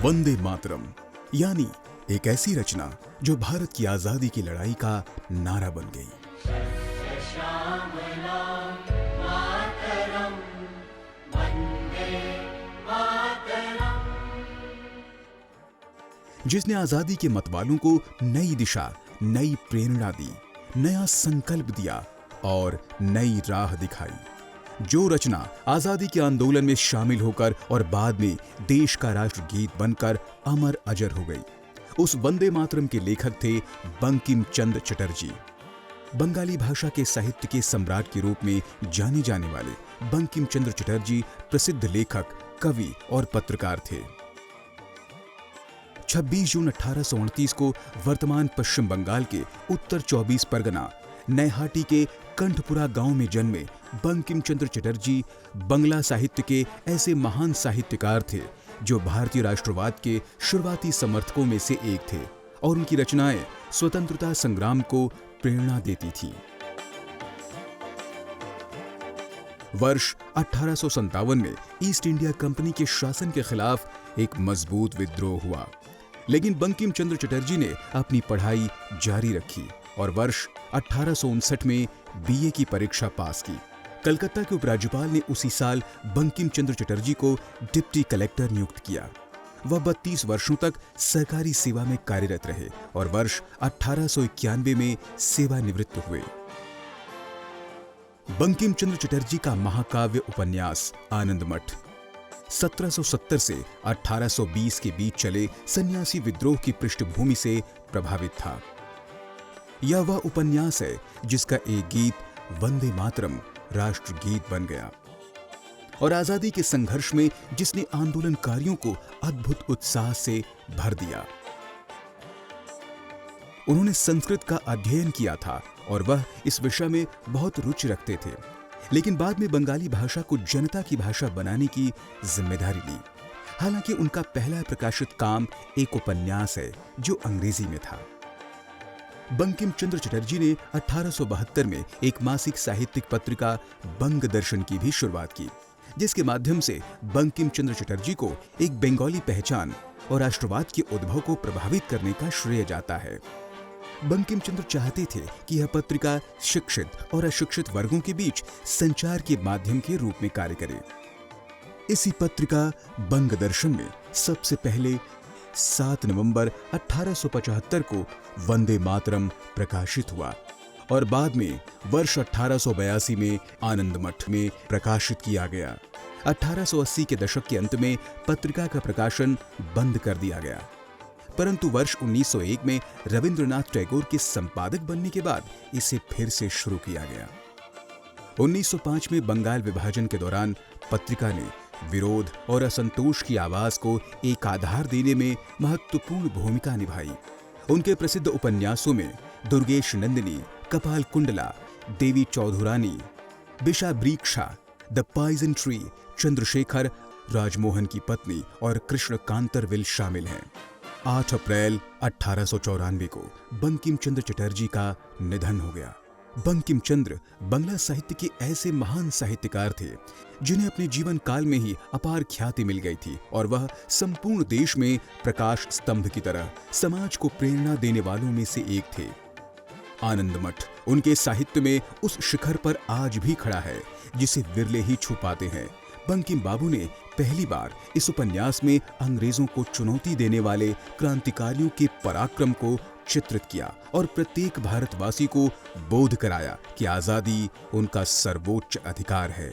वंदे मातरम यानी एक ऐसी रचना जो भारत की आजादी की लड़ाई का नारा बन गई। जिसने आजादी के मतवालों को नई दिशा, नई प्रेरणा दी, नया संकल्प दिया और नई राह दिखाई। जो रचना आजादी के आंदोलन में शामिल होकर और बाद में देश का राष्ट्रगीत बनकर अमर अजर हो गई। उस वंदे मातरम के लेखक थे बंकिम चंद्र चटर्जी। बंगाली भाषा के साहित्य के सम्राट के रूप में जाने जाने वाले बंकिम चंद्र चटर्जी प्रसिद्ध लेखक, कवि और पत्रकार थे। 26 जून 1829 को वर्तमान पश्चिम बंगाल के उत्तर 24 परगना नैहाटी के कंठपुरा गांव में जन्मे बंकिम चंद्र चटर्जी बंगला साहित्य के ऐसे महान साहित्यकार थे जो भारतीय राष्ट्रवाद के शुरुआती समर्थकों में से एक थे और उनकी रचनाएं स्वतंत्रता संग्राम को प्रेरणा देती थी। वर्ष 1857 में ईस्ट इंडिया कंपनी के शासन के खिलाफ एक मजबूत विद्रोह हुआ, लेकिन बंकिम चंद्र चटर्जी ने अपनी पढ़ाई जारी रखी और वर्ष 1859 में बीए की परीक्षा पास की। कलकत्ता के उपराज्यपाल ने उसी साल बंकिम चंद्र चटर्जी को डिप्टी कलेक्टर नियुक्त किया। वह 32 वर्षों तक सरकारी सेवा में कार्यरत रहे और वर्ष 1891 में सेवानिवृत्त हुए। बंकिम चंद्र चटर्जी का महाकाव्य उपन्यास आनंद मठ 1770 से 1820 के बीच चले सन्यासी विद्रोह की पृष्ठभूमि से प्रभावित था। यह वह उपन्यास है जिसका एक गीत वंदे मातरम राष्ट्रगीत बन गया और आजादी के संघर्ष में जिसने आंदोलनकारियों को अद्भुत उत्साह से भर दिया। उन्होंने संस्कृत का अध्ययन किया था और वह इस विषय में बहुत रुचि रखते थे, लेकिन बाद में बंगाली भाषा को जनता की भाषा बनाने की जिम्मेदारी ली। हालांकि उनका पहला प्रकाशित काम एक उपन्यास है जो अंग्रेजी में था। बंकिम चंद्र चटर्जी ने 1872 में एक मासिक साहित्यिक पत्रिका बंग दर्शन की भी शुरुआत की, जिसके माध्यम से बंकिम चंद्र चटर्जी को एक बंगाली पहचान और राष्ट्रवाद के उद्भव को प्रभावित करने का श्रेय जाता है। बंकिम चंद्र चाहते थे कि यह पत्रिका शिक्षित और अशिक्षित वर्गों के बीच संचार के माध्यम के रूप में कार्य करे। इसी पत्रिका बंग दर्शन में सबसे पहले 7 नवंबर 1875 को वंदे मातरम प्रकाशित हुआ और बाद में वर्ष 1882 में आनंद मठ में प्रकाशित किया गया। 1880 के दशक के अंत में पत्रिका का प्रकाशन बंद कर दिया गया, परंतु वर्ष 1901 में रविंद्रनाथ टैगोर के संपादक बनने के बाद इसे फिर से शुरू किया गया। 1905 में बंगाल विभाजन के दौरान पत्रिका ने विरोध और असंतोष की आवाज को एक आधार देने में महत्वपूर्ण भूमिका निभाई। उनके प्रसिद्ध उपन्यासों में Durgesh Nandini, Kapal Kundala, Devi Chaudhurani, Bishabriksha, the poison tree, Chandrashekhar, Rajmohan की पत्नी और कृष्ण कांतरविल शामिल हैं। 8 अप्रैल 1894 को बंकिम चंद्र चटर्जी का निधन हो गया। बंकिम चंद्र बंगला साहित्य के ऐसे महान साहित्यकार थे जिन्हें अपने जीवन काल में ही अपार ख्याति मिल गई थी और वह संपूर्ण देश में प्रकाश स्तंभ की तरह समाज को प्रेरणा देने वालों में से एक थे। आनंद मठ उनके साहित्य में उस शिखर पर आज भी खड़ा है जिसे विरले ही छू पाते हैं। बंकिम बाबू ने पहली बार इस उपन्यास में अंग्रेजों को चुनौती देने वाले क्रांतिकारियों के पराक्रम को चित्रित किया और प्रत्येक भारतवासी को बोध कराया कि आजादी उनका सर्वोच्च अधिकार है।